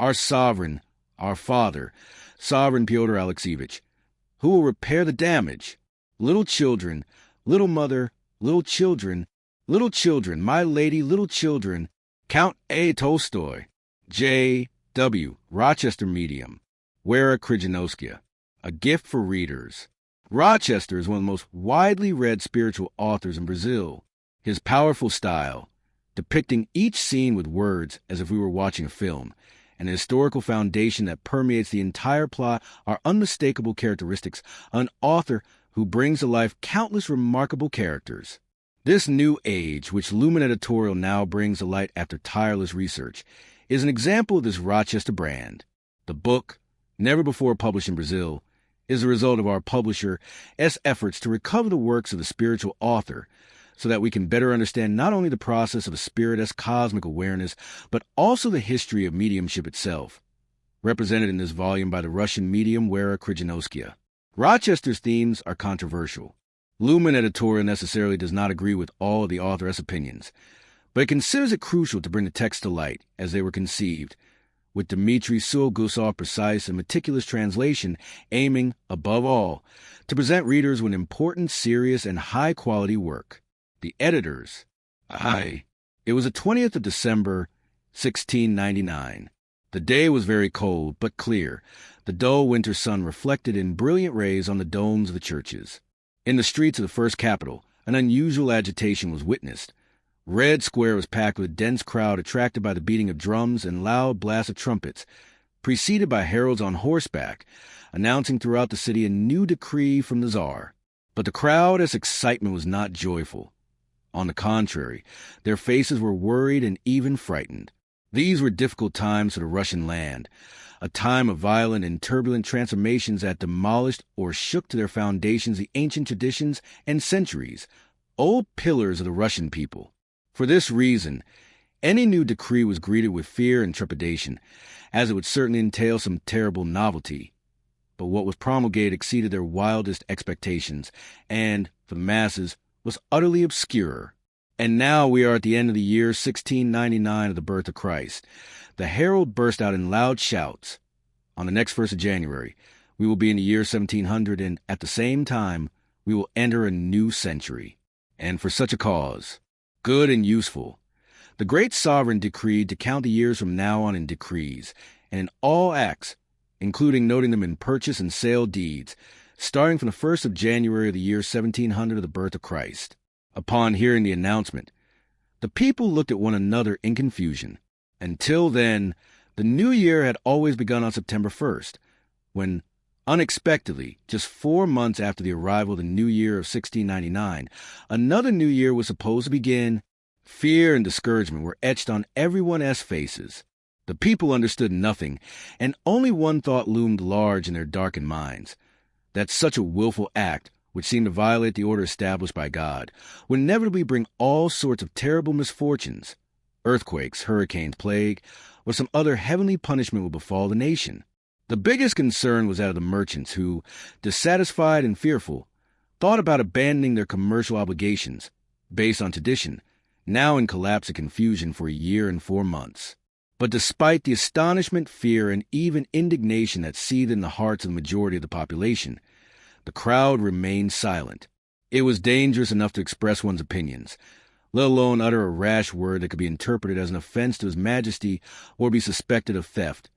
our sovereign, our father, Sovereign Pyotr Alexeyevich, who will repair the damage. Little children, little mother, little children, my lady, little children, Count A. Tolstoy, J. W. Rochester Medium, Wera Krijanowskaia, A Gift for Readers. Rochester is one of the most widely read spiritual authors in Brazil. His powerful style, depicting each scene with words as if we were watching a film, and the historical foundation that permeates the entire plot are unmistakable characteristics of an author who brings to life countless remarkable characters. This new age, which Lumen Editorial now brings to light after tireless research, is an example of this Rochester brand. The book, never before published in Brazil, is the result of our publisher's efforts to recover the works of the spiritual author so that we can better understand not only the process of a spiritist cosmic awareness, but also the history of mediumship itself, represented in this volume by the Russian medium Wera Krijanowskaia. Rochester's themes are controversial. Lumen Editorial necessarily does not agree with all of the author's opinions, but it considers it crucial to bring the text to light as they were conceived, with Dmitry Sulgusov's precise and meticulous translation aiming, above all, to present readers with important, serious, and high-quality work. The editors. It was the 20th of December, 1699. The day was very cold, but clear, the dull winter sun reflected in brilliant rays on the domes of the churches. In the streets of the first capital, an unusual agitation was witnessed. Red Square was packed with a dense crowd attracted by the beating of drums and loud blasts of trumpets, preceded by heralds on horseback, announcing throughout the city a new decree from the Tsar. But the crowd's excitement was not joyful. On the contrary, their faces were worried and even frightened. These were difficult times for the Russian land, a time of violent and turbulent transformations that demolished or shook to their foundations the ancient traditions and centuries, old pillars of the Russian people. For this reason, any new decree was greeted with fear and trepidation, as it would certainly entail some terrible novelty. But what was promulgated exceeded their wildest expectations, and, for the masses, was utterly obscure. And now we are at the end of the year 1699 of the birth of Christ. The herald burst out in loud shouts. On the next 1st of January, we will be in the year 1700, and at the same time, we will enter a new century. And for such a cause, good and useful, the great sovereign decreed to count the years from now on in decrees, and in all acts, including noting them in purchase and sale deeds, starting from the 1st of January of the year 1700 of the birth of Christ. Upon hearing the announcement, the people looked at one another in confusion. Until then, the new year had always begun on September 1st, when, unexpectedly, just 4 months after the arrival of the new year of 1699, another new year was supposed to begin. Fear and discouragement were etched on everyone's faces. The people understood nothing, and only one thought loomed large in their darkened minds, that such a willful act, which seemed to violate the order established by God, would inevitably bring all sorts of terrible misfortunes. Earthquakes, hurricanes, plague, or some other heavenly punishment would befall the nation. The biggest concern was that of the merchants who, dissatisfied and fearful, thought about abandoning their commercial obligations, based on tradition, now in collapse and confusion for a year and 4 months. But despite the astonishment, fear, and even indignation that seethed in the hearts of the majority of the population, the crowd remained silent. It was dangerous enough to express one's opinions, let alone utter a rash word that could be interpreted as an offense to His Majesty or be suspected of theft,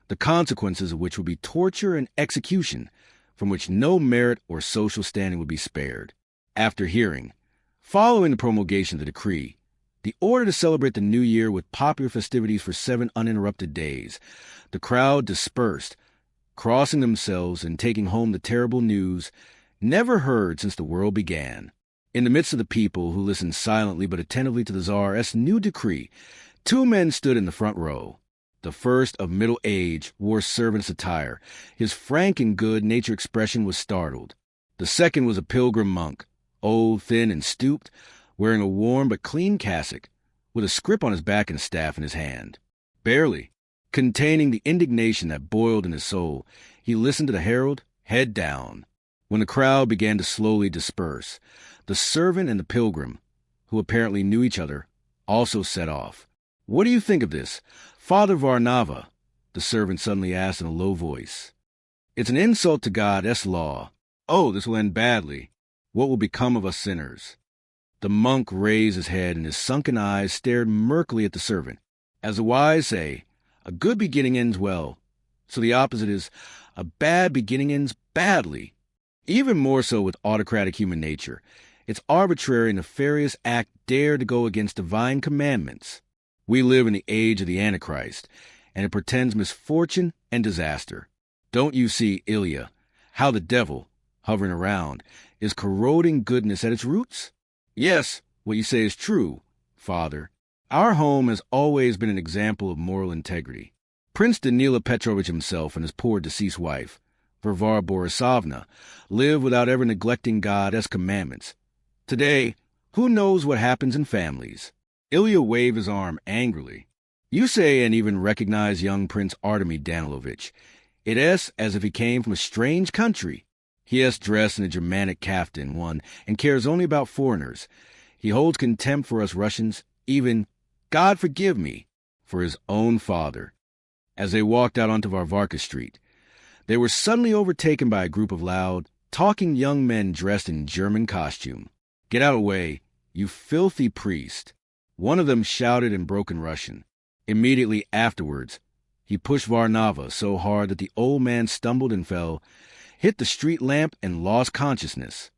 the consequences of which would be torture and execution, from which no merit or social standing would be spared. After hearing, following the promulgation of the decree, the order to celebrate the new year with popular festivities for 7 uninterrupted days, the crowd dispersed, crossing themselves and taking home the terrible news never heard since the world began. In the midst of the people, who listened silently but attentively to the Tsar's new decree, 2 men stood in the front row. The first, of middle age, wore servant's attire. His frank and good-natured expression was startled. The second was a pilgrim monk, old, thin, and stooped, wearing a warm but clean cassock, with a scrip on his back and a staff in his hand. Barely, containing the indignation that boiled in his soul, he listened to the herald, head down. When the crowd began to slowly disperse, the servant and the pilgrim, who apparently knew each other, also set off. "What do you think of this, Father Varnava?" the servant suddenly asked in a low voice. It's an insult to God, that's law. Oh, this will end badly. What will become of us sinners? The monk raised his head, and his sunken eyes stared murkily at the servant. As the wise say, a good beginning ends well. So the opposite is, a bad beginning ends badly. Even more so with autocratic human nature. Its arbitrary, nefarious act dared to go against divine commandments. We live in the age of the Antichrist, and it portends misfortune and disaster. Don't you see, Ilya, how the devil, hovering around, is corroding goodness at its roots? Yes, what you say is true, Father. Our home has always been an example of moral integrity. Prince Danila Petrovich himself and his poor deceased wife, Varvara Borisovna, live without ever neglecting God's commandments. Today, who knows what happens in families? Ilya waved his arm angrily. You say and even recognize young Prince Artemy Danilovich. It is as if he came from a strange country. He is dressed in a Germanic kaftan one and cares only about foreigners. He holds contempt for us Russians, even, God forgive me, for his own father. As they walked out onto Varvarka Street, they were suddenly overtaken by a group of loud, talking young men dressed in German costume. Get out of the way, you filthy priest. One of them shouted in broken Russian. Immediately afterwards, he pushed Varnava so hard that the old man stumbled and fell, hit the street lamp, and lost consciousness.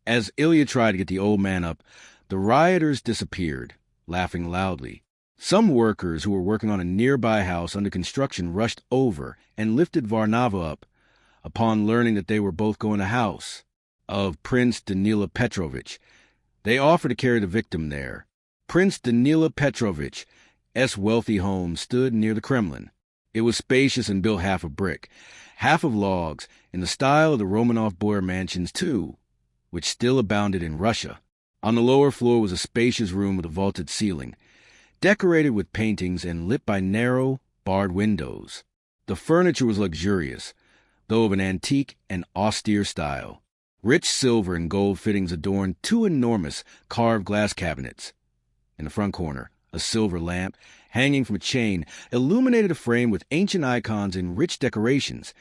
As Ilya tried to get the old man up, the rioters disappeared, laughing loudly. Some workers who were working on a nearby house under construction rushed over and lifted Varnava up, upon learning that they were both going to the house of Prince Danila Petrovich. They offered to carry the victim there. Prince Danila Petrovich's wealthy home stood near the Kremlin. It was spacious and built half of brick, half of logs, in the style of the Romanov boyar mansions, too, which still abounded in Russia. On the lower floor was a spacious room with a vaulted ceiling, decorated with paintings and lit by narrow, barred windows. The furniture was luxurious, though of an antique and austere style. Rich silver and gold fittings adorned two enormous carved glass cabinets. In the front corner, a silver lamp, hanging from a chain, illuminated a frame with ancient icons and rich decorations,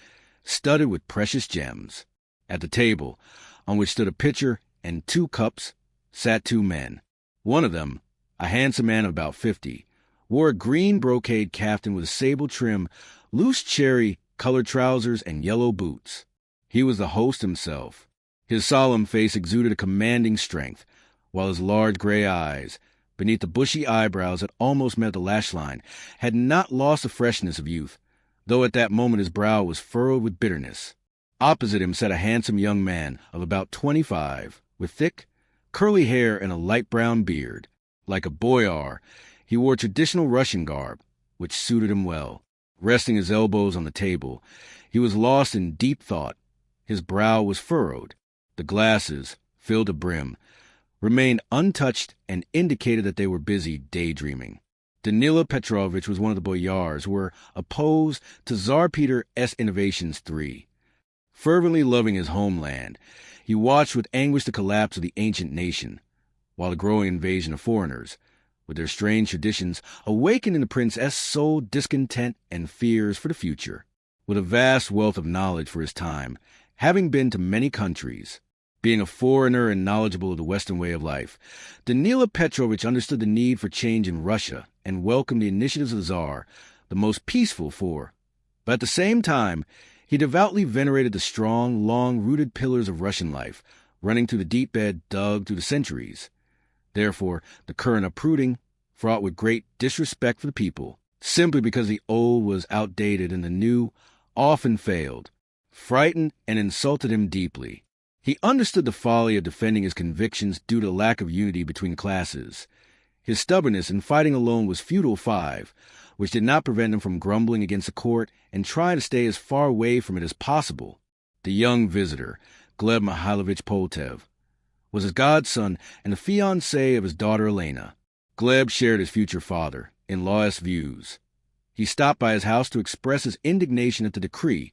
studded with precious gems. At the table, on which stood a pitcher and 2 cups, sat 2 men. One of them, a handsome man of about 50, wore a green brocade kaftan with a sable trim, loose cherry-colored trousers, and yellow boots. He was the host himself. His solemn face exuded a commanding strength, while his large gray eyes, beneath the bushy eyebrows that almost met the lash line, had not lost the freshness of youth, though at that moment his brow was furrowed with bitterness. Opposite him sat a handsome young man of about 25, with thick, curly hair and a light brown beard. Like a boyar, he wore traditional Russian garb, which suited him well. Resting his elbows on the table, he was lost in deep thought. His brow was furrowed. The glasses, filled to brim, remained untouched and indicated that they were busy daydreaming. Danila Petrovich was one of the boyars who were opposed to Tsar Peter I's innovations 3. Fervently loving his homeland, he watched with anguish the collapse of the ancient nation, while the growing invasion of foreigners, with their strange traditions, awakened in the Prince's soul discontent and fears for the future. With a vast wealth of knowledge for his time, having been to many countries, being a foreigner and knowledgeable of the Western way of life, Danila Petrovich understood the need for change in Russia and welcomed the initiatives of the Tsar, the most peaceful for. But at the same time, he devoutly venerated the strong, long-rooted pillars of Russian life, running through the deep bed dug through the centuries. Therefore, the current uprooting, fraught with great disrespect for the people, simply because the old was outdated and the new often failed, frightened and insulted him deeply. He understood the folly of defending his convictions due to lack of unity between classes. His stubbornness in fighting alone was futile 5, which did not prevent him from grumbling against the court and trying to stay as far away from it as possible. The young visitor, Gleb Mihailovich Poltev, was his godson and the fiancé of his daughter Elena. Gleb shared his future father-in-law's views. He stopped by his house to express his indignation at the decree,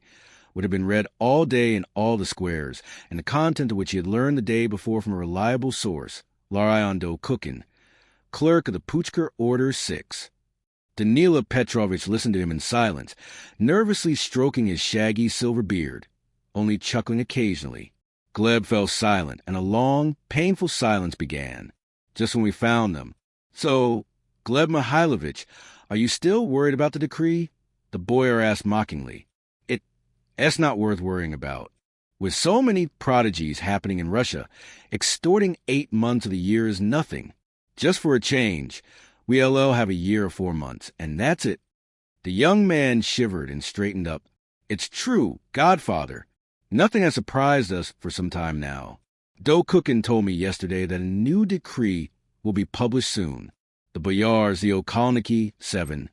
which had been read all day in all the squares, and the content of which he had learned the day before from a reliable source, Lariondo Kukin, clerk of the Puchker Order 6. Danila Petrovich listened to him in silence, nervously stroking his shaggy silver beard, only chuckling occasionally. Gleb fell silent, and a long, painful silence began, just when we found them. "So, Gleb Mihailovich, are you still worried about the decree?" the boyar asked mockingly. It's not worth worrying about. With so many prodigies happening in Russia, extorting 8 months of the year is nothing. Just for a change, we'll have a year or 4 months, and that's it." The young man shivered and straightened up. "It's true, Godfather. Nothing has surprised us for some time now. Dokukin told me yesterday that a new decree will be published soon. The boyars, the Okolniki, 7,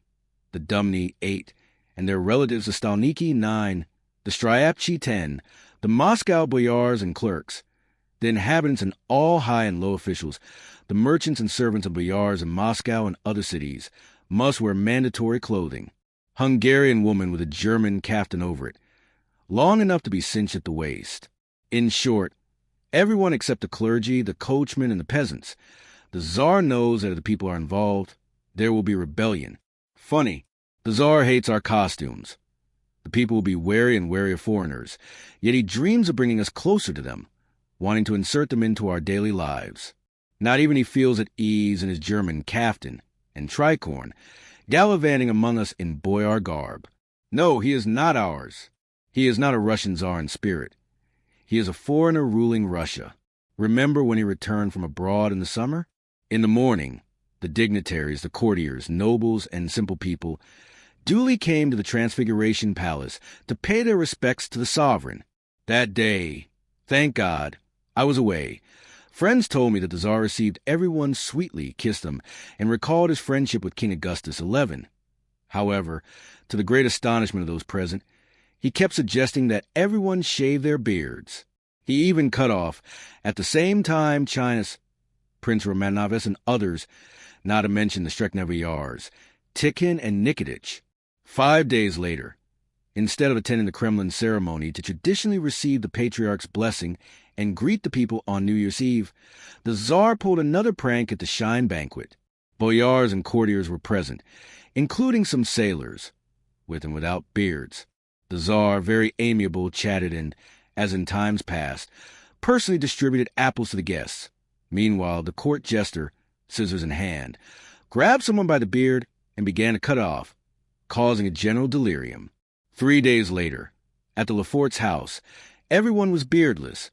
the Dumni, 8, and their relatives, the Stalniki, 9, the Stryapchi, 10, the Moscow boyars and clerks, the inhabitants and all high and low officials, the merchants and servants of boyars in Moscow and other cities, must wear mandatory clothing. Hungarian woman with a German kaftan over it, long enough to be cinched at the waist. In short, everyone except the clergy, the coachmen, and the peasants. The Tsar knows that if the people are involved, there will be rebellion. Funny, the Tsar hates our costumes. The people will be wary and wary of foreigners, yet he dreams of bringing us closer to them, wanting to insert them into our daily lives. Not even he feels at ease in his German kaftan and tricorn, gallivanting among us in boyar garb. No, he is not ours. He is not a Russian Tsar in spirit. He is a foreigner ruling Russia. Remember when he returned from abroad in the summer? In the morning, the dignitaries, the courtiers, nobles, and simple people duly came to the Transfiguration Palace to pay their respects to the sovereign. That day, thank God, I was away. Friends told me that the Tsar received everyone sweetly, kissed them, and recalled his friendship with King Augustus XI. However, to the great astonishment of those present, he kept suggesting that everyone shave their beards. He even cut off, at the same time, China's Prince Romanovs and others, not to mention the Streknevoyars, Tikhon and Nikitich. 5 days later, instead of attending the Kremlin ceremony to traditionally receive the Patriarch's blessing and greet the people on New Year's Eve, the Tsar pulled another prank at the Shine banquet. Boyars and courtiers were present, including some sailors, with and without beards. The Tsar, very amiable, chatted and, as in times past, personally distributed apples to the guests. Meanwhile, the court jester, scissors in hand, grabbed someone by the beard and began to cut it off, causing a general delirium. 3 days later, at the Lefort's house, everyone was beardless.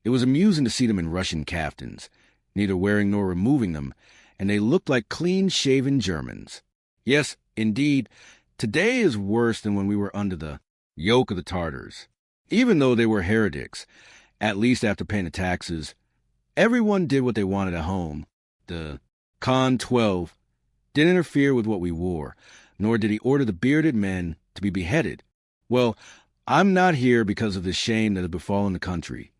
It was amusing to see them in Russian kaftans, neither wearing nor removing them, and they looked like clean-shaven Germans. Yes, indeed, today is worse than when we were under the yoke of the Tartars. Even though they were heretics, at least after paying the taxes, everyone did what they wanted at home. The Khan 12 didn't interfere with what we wore, nor did he order the bearded men to be beheaded. Well, I'm not here because of the shame that has befallen the country.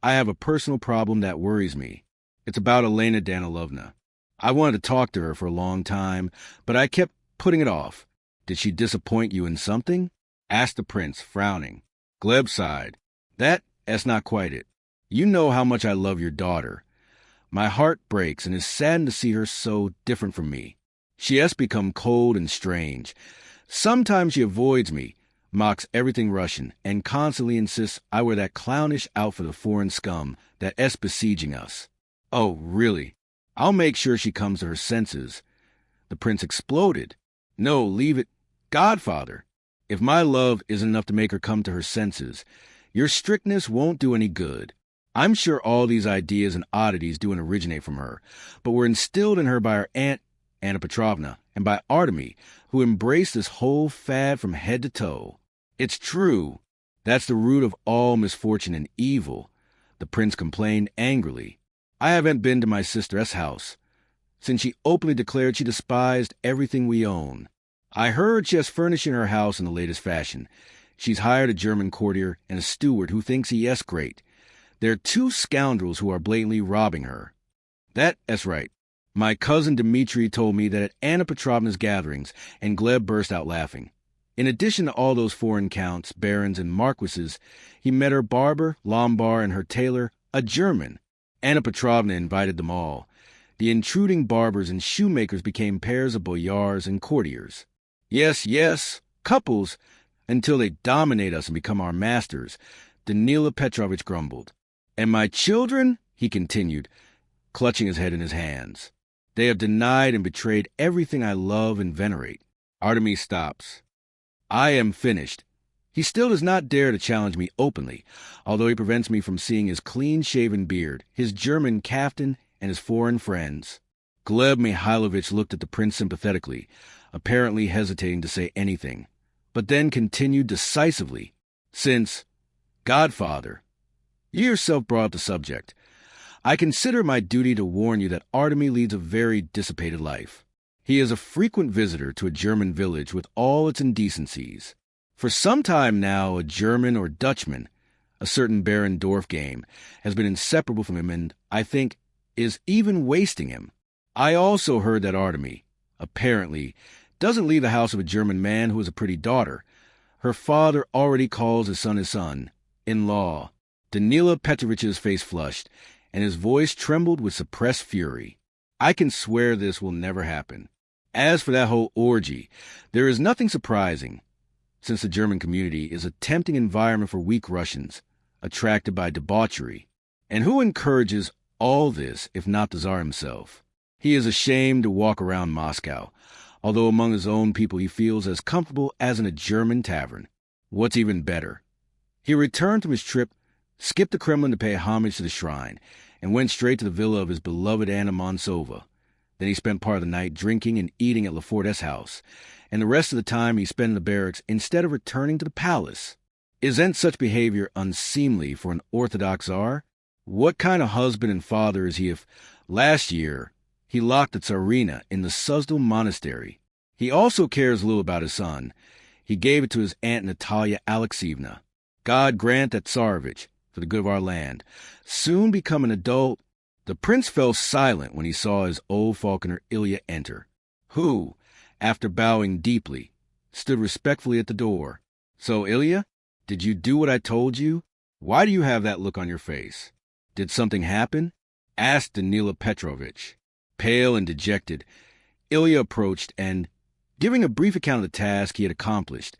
I have a personal problem that worries me. It's about Elena Danilovna. I wanted to talk to her for a long time, but I kept putting it off. Did she disappoint you in something? Asked the prince, frowning. Gleb sighed. That's not quite it. You know how much I love your daughter. My heart breaks and is saddened to see her so different from me. She has become cold and strange. Sometimes she avoids me, mocks everything Russian, and constantly insists I wear that clownish outfit of foreign scum that is besieging us. Oh, really? I'll make sure she comes to her senses. The prince exploded. No, leave it. Godfather, if my love isn't enough to make her come to her senses, your strictness won't do any good. I'm sure all these ideas and oddities do originate from her, but were instilled in her by her aunt, Anna Petrovna, and by Artemy, who embraced this whole fad from head to toe. It's true. That's the root of all misfortune and evil, the prince complained angrily. I haven't been to my sister's house, since she openly declared she despised everything we own. I heard she has furnishing her house in the latest fashion. She's hired a German courtier and a steward who thinks he is great. There are 2 scoundrels who are blatantly robbing her. That's right. My cousin Dmitri told me that at Anna Petrovna's gatherings, and Gleb burst out laughing. In addition to all those foreign counts, barons, and marquises, he met her barber, Lombard, and her tailor, a German. Anna Petrovna invited them all. The intruding barbers and shoemakers became pairs of boyars and courtiers. Yes, yes, couples, until they dominate us and become our masters, Danila Petrovich grumbled. And my children, he continued, clutching his head in his hands. They have denied and betrayed everything I love and venerate. Artemis stops. I am finished. He still does not dare to challenge me openly, although he prevents me from seeing his clean-shaven beard, his German kaftan, and his foreign friends. Gleb Mihailovich looked at the prince sympathetically, apparently hesitating to say anything, but then continued decisively, since, Godfather, you yourself brought up the subject. I consider my duty to warn you that Artemis leads a very dissipated life. He is a frequent visitor to a German village with all its indecencies. For some time now, a German or Dutchman, a certain Baron Dorfgame, has been inseparable from him and, I think, is even wasting him. I also heard that Artemis, apparently, doesn't leave the house of a German man who has a pretty daughter. Her father already calls his son, in-law. Danila Petrovich's face flushed, and his voice trembled with suppressed fury. I can swear this will never happen. As for that whole orgy, there is nothing surprising, since the German community is a tempting environment for weak Russians, attracted by debauchery. And who encourages all this if not the Tsar himself? He is ashamed to walk around Moscow, although among his own people he feels as comfortable as in a German tavern. What's even better, he returned from his trip, skipped the Kremlin to pay homage to the shrine, and went straight to the villa of his beloved Anna Monsova. Then he spent part of the night drinking and eating at Lafort's house, and the rest of the time he spent in the barracks instead of returning to the palace. Isn't such behavior unseemly for an Orthodox Tsar? What kind of husband and father is he if, last year, he locked the Tsarina in the Suzdal monastery? He also cares little about his son. He gave it to his aunt Natalia Alexeyevna. God grant that Tsarevich, for the good of our land, soon become an adult. The prince fell silent when he saw his old falconer Ilya enter, who, after bowing deeply, stood respectfully at the door. So, Ilya, did you do what I told you? Why do you have that look on your face? Did something happen? Asked Danila Petrovich. Pale and dejected, Ilya approached and, giving a brief account of the task he had accomplished,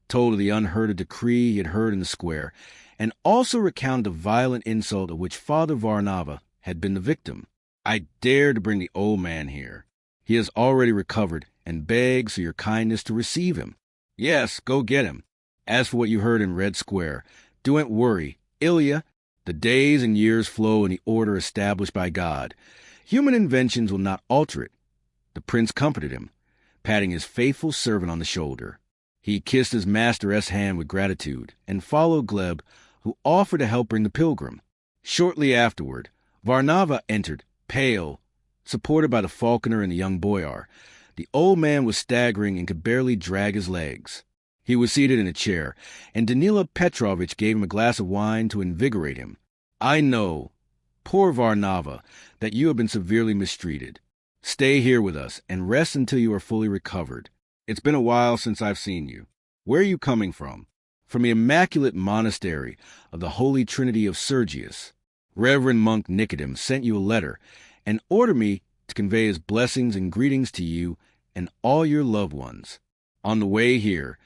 told of the unheard-of decree he had heard in the square, and also recounted the violent insult of which Father Varnava had been the victim. I dare to bring the old man here. He has already recovered, and begs for your kindness to receive him. Yes, go get him. As for what you heard in Red Square, don't worry, Ilya. The days and years flow in the order established by God. Human inventions will not alter it. The prince comforted him, patting his faithful servant on the shoulder. He kissed his master's hand with gratitude, and followed Gleb, who offered to help bring the pilgrim. Shortly afterward, Varnava entered, pale, supported by the falconer and the young boyar. The old man was staggering and could barely drag his legs. He was seated in a chair, and Danila Petrovich gave him a glass of wine to invigorate him. I know, poor Varnava, that you have been severely mistreated. Stay here with us, and rest until you are fully recovered. It's been a while since I've seen you. Where are you coming from? From the Immaculate Monastery of the Holy Trinity of Sergius. Reverend Monk Nicodim sent you a letter, and ordered me to convey his blessings and greetings to you and all your loved ones. On the way here,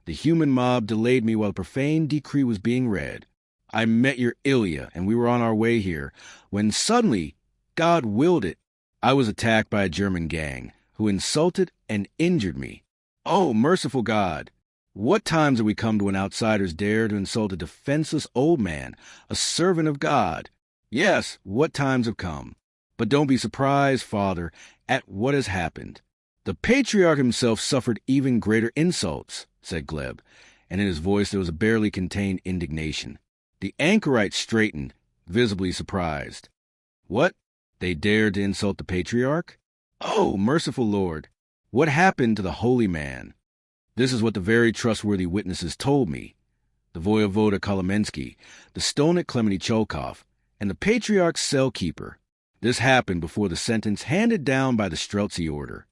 the human mob delayed me while the profane decree was being read. I met your Ilya, and we were on our way here, when suddenly, God willed it, I was attacked by a German gang, who insulted and injured me. Oh, merciful God! What times have we come to when outsiders dare to insult a defenseless old man, a servant of God? Yes, what times have come. But don't be surprised, Father, at what has happened. The patriarch himself suffered even greater insults, said Gleb, and in his voice there was a barely contained indignation. The anchorite straightened, visibly surprised. What? They dared to insult the patriarch? Oh, merciful Lord! What happened to the holy man? This is what the very trustworthy witnesses told me. The voyevoda Kolomensky, the stolnik Klemeny-Cholkov, and the patriarch's cell-keeper. This happened before the sentence handed down by the Streltsy order.